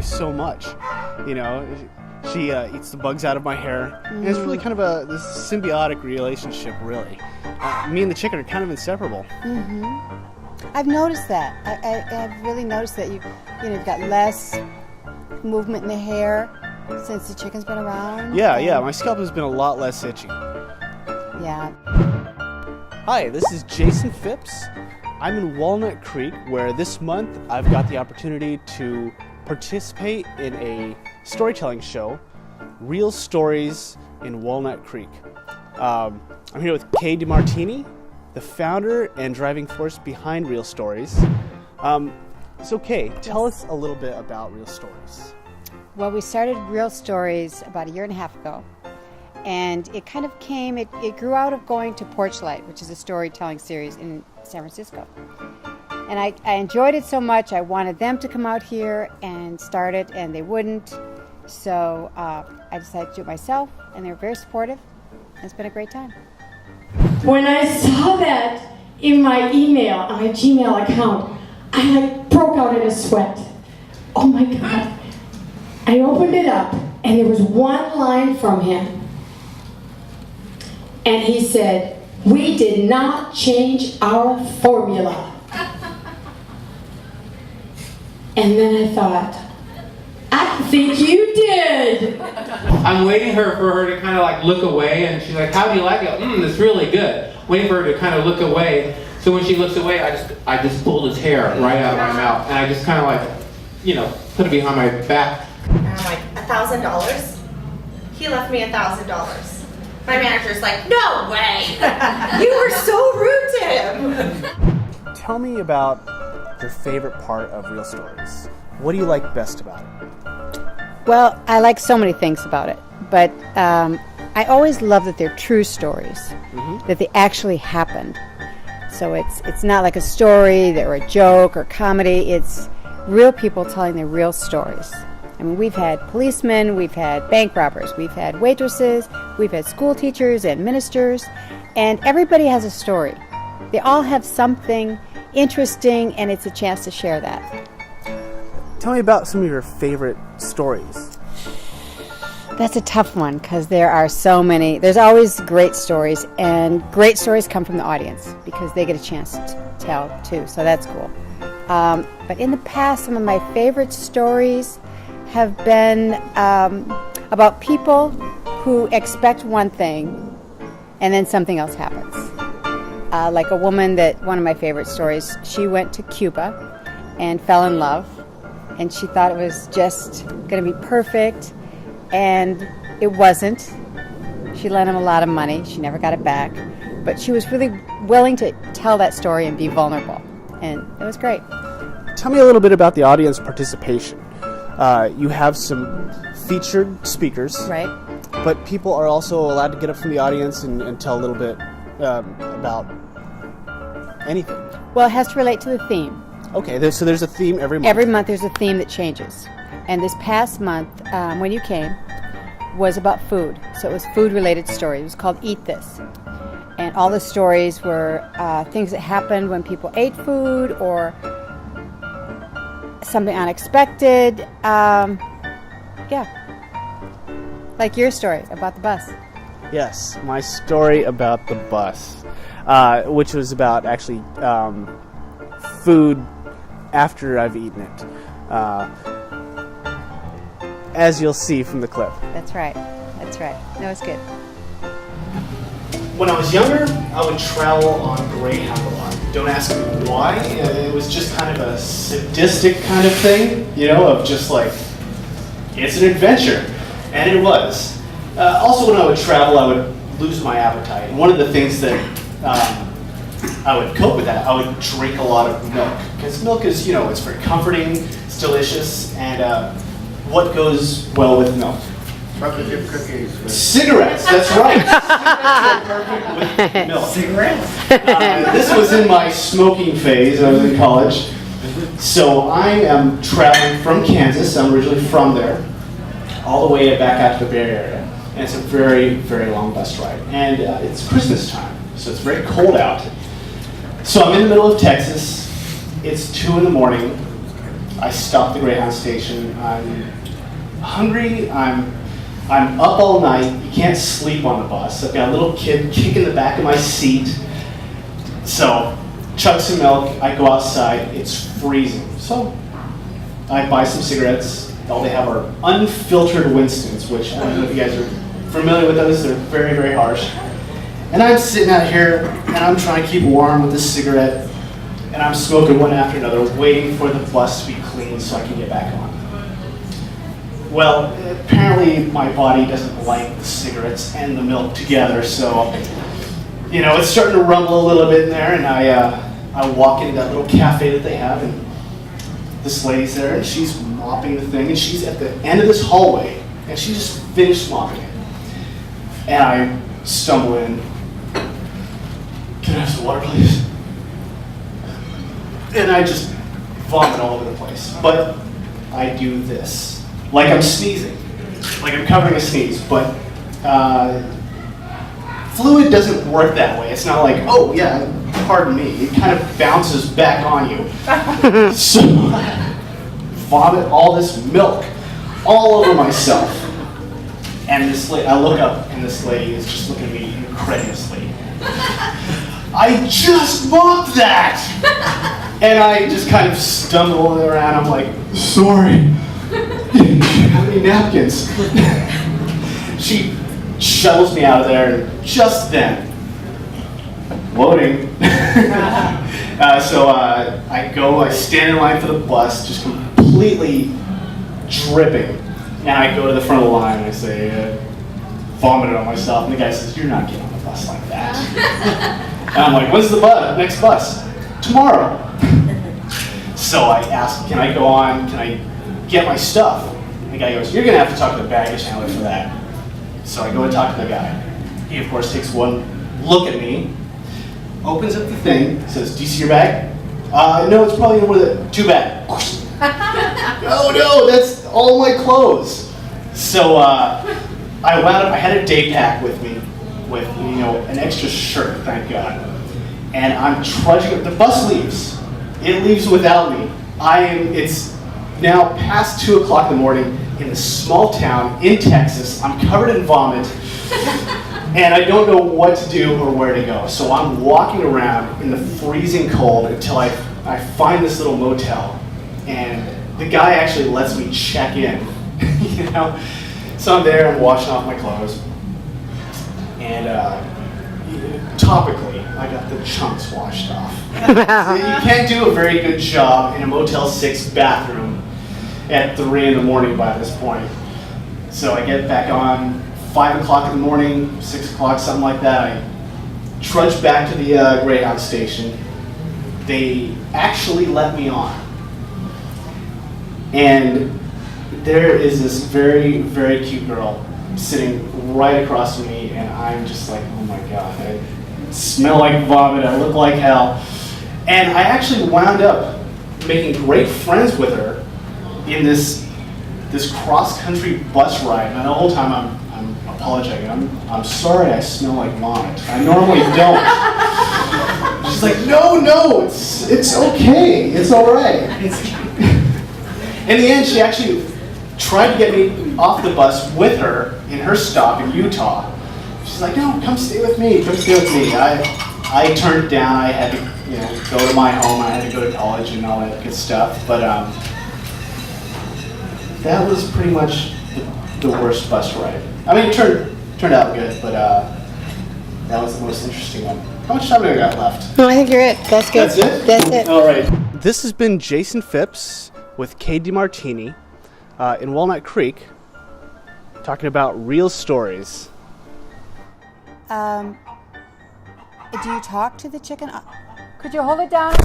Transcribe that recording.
so much. You know, she eats the bugs out of my hair, and it's really kind of this symbiotic relationship, really. Me and the chicken are kind of inseparable. I've noticed that. I've really noticed that you've got less movement in the hair since the chicken's been around. Yeah, my scalp has been a lot less itchy. Yeah. Hi, this is Jason Phipps. I'm in Walnut Creek, where this month I've got the opportunity to participate in a storytelling show, Real Stories in Walnut Creek. I'm here with Kay DeMartini, the founder and driving force behind Real Stories. So Kay, tell us a little bit about Real Stories. Well, we started Real Stories about a year and a half ago, and it kind of came, it grew out of going to Porchlight, which is a storytelling series in San Francisco. And I enjoyed it so much, I wanted them to come out here and start it, and they wouldn't. So I decided to do it myself, and they were very supportive, and it's been a great time. When I saw that in my email, on my Gmail account, I broke out in a sweat. Oh my God. I opened it up, and there was one line from him. And he said, "We did not change our formula." And then I thought, I think you did. I'm waiting for her to kind of like look away, and she's like, "How do you like it?" It's really good. Waiting for her to kind of look away. So when she looks away, I just pulled his hair right out of my mouth, and I just kind of like, put it behind my back. And I'm like, $1,000? He left me $1,000. My manager's like, "No way! You were so rude to him." Tell me about your favorite part of Real Stories. What do you like best about it? Well, I like so many things about it, but I always love that they're true stories, that they actually happened. So it's not like a story or a joke or comedy. It's real people telling their real stories. I mean, we've had policemen, we've had bank robbers, we've had waitresses, we've had school teachers and ministers, and everybody has a story. They all have something interesting, and it's a chance to share that. Tell me about some of your favorite stories. That's a tough one because there are so many. There's always great stories, and great stories come from the audience because they get a chance to tell too, so that's cool. But in the past, some of my favorite stories have been about people who expect one thing and then something else happens. Like a woman one of my favorite stories, she went to Cuba and fell in love, and she thought it was just going to be perfect, and it wasn't. She lent him a lot of money. She never got it back, but she was really willing to tell that story and be vulnerable, and it was great. Tell me a little bit about the audience participation. You have some featured speakers, Right. but people are also allowed to get up from the audience and tell a little bit about anything. Well, it has to relate to the theme. Okay, so there's a theme every month. Every month there's a theme that changes. And this past month, when you came, was about food. So it was food-related stories. It was called Eat This. And all the stories were things that happened when people ate food or something unexpected. Like your story about the bus. Yes, my story about the bus, which was about actually food after I've eaten it, as you'll see from the clip. That's right. No, it's good. When I was younger, I would travel on Greyhound a lot. Don't ask me why. It was just kind of a sadistic kind of thing, of just like, it's an adventure. And it was. Also, when I would travel, I would lose my appetite. And one of the things that I would cope with that, I would drink a lot of milk. Because milk is, it's very comforting, it's delicious, and what goes well with milk? Chocolate chip cookies. Cigarettes, that's right. Cigarettes are perfect with milk. Cigarettes? This was in my smoking phase. I was in college. So I am traveling from Kansas. I'm originally from there, all the way back out to the Bay Area. And it's a very, very long bus ride. And it's Christmas time, so it's very cold out. So I'm in the middle of Texas. It's 2 in the morning. I stop at the Greyhound station. I'm hungry. I'm up all night. You can't sleep on the bus. I've got a little kid kicking the back of my seat. So, chug some milk. I go outside. It's freezing. So, I buy some cigarettes. All they have are unfiltered Winstons, which I don't know if you guys are familiar with those. They're very, very harsh. And I'm sitting out here, and I'm trying to keep warm with this cigarette, and I'm smoking one after another, waiting for the bus to be clean so I can get back on. Well, apparently my body doesn't like the cigarettes and the milk together, so, it's starting to rumble a little bit in there, and I walk into that little cafe that they have, and this lady's there, and she's mopping the thing, and she's at the end of this hallway, and she just finished mopping it. And I stumble in. Can I have some water, please? And I just vomit all over the place. But I do this. Like I'm sneezing. Like I'm covering a sneeze. But fluid doesn't work that way. It's not like, oh yeah, pardon me. It kind of bounces back on you. So I vomit all this milk all over myself. And this lady, I look up and this lady is just looking at me incredulously. I just mopped that! And I just kind of stumble around. I'm like, sorry. How many napkins? She shovels me out of there, and just then, loading. So I stand in line for the bus, just completely dripping. And I go to the front of the line and I say, vomited on myself. And the guy says, you're not getting on the bus like that. And I'm like, when's the next bus? Tomorrow. So I ask, can I go on? Can I get my stuff? And the guy goes, you're going to have to talk to the baggage handler for that. So I go and talk to the guy. He, of course, takes one look at me, opens up the thing, says, do you see your bag? No, it's probably in one of the, too bad. Oh no, that's all my clothes. So I wound up, I had a day pack with me, with an extra shirt, thank God. And I'm trudging, the bus leaves. It leaves without me. It's now past 2 o'clock in the morning in a small town in Texas. I'm covered in vomit. And I don't know what to do or where to go. So I'm walking around in the freezing cold until I find this little motel. And the guy actually lets me check in, So I'm there, I'm washing off my clothes. And topically, I got the chunks washed off. So you can't do a very good job in a Motel 6 bathroom at 3 in the morning by this point. So I get back on 5 o'clock in the morning, 6 o'clock, something like that. I trudge back to the Greyhound station. They actually let me on. And there is this very, very cute girl sitting right across from me, and I'm just like, oh my God, I smell like vomit, I look like hell. And I actually wound up making great friends with her in this cross-country bus ride. And the whole time I'm apologizing. I'm sorry I smell like vomit. I normally don't. She's like, no, it's okay. It's all right. In the end, she actually tried to get me off the bus with her in her stop in Utah. She's like, no, come stay with me. Come stay with me. I turned it down. I had to go to my home. I had to go to college and all that good stuff. But that was pretty much the worst bus ride. I mean, it turned out good, but that was the most interesting one. How much time do I got left? No, I think you're it. That's good. That's it? That's it. All right. This has been Jason Phipps with Kay DeMartini in Walnut Creek, talking about real stories. Do you talk to the chicken? Could you hold it down?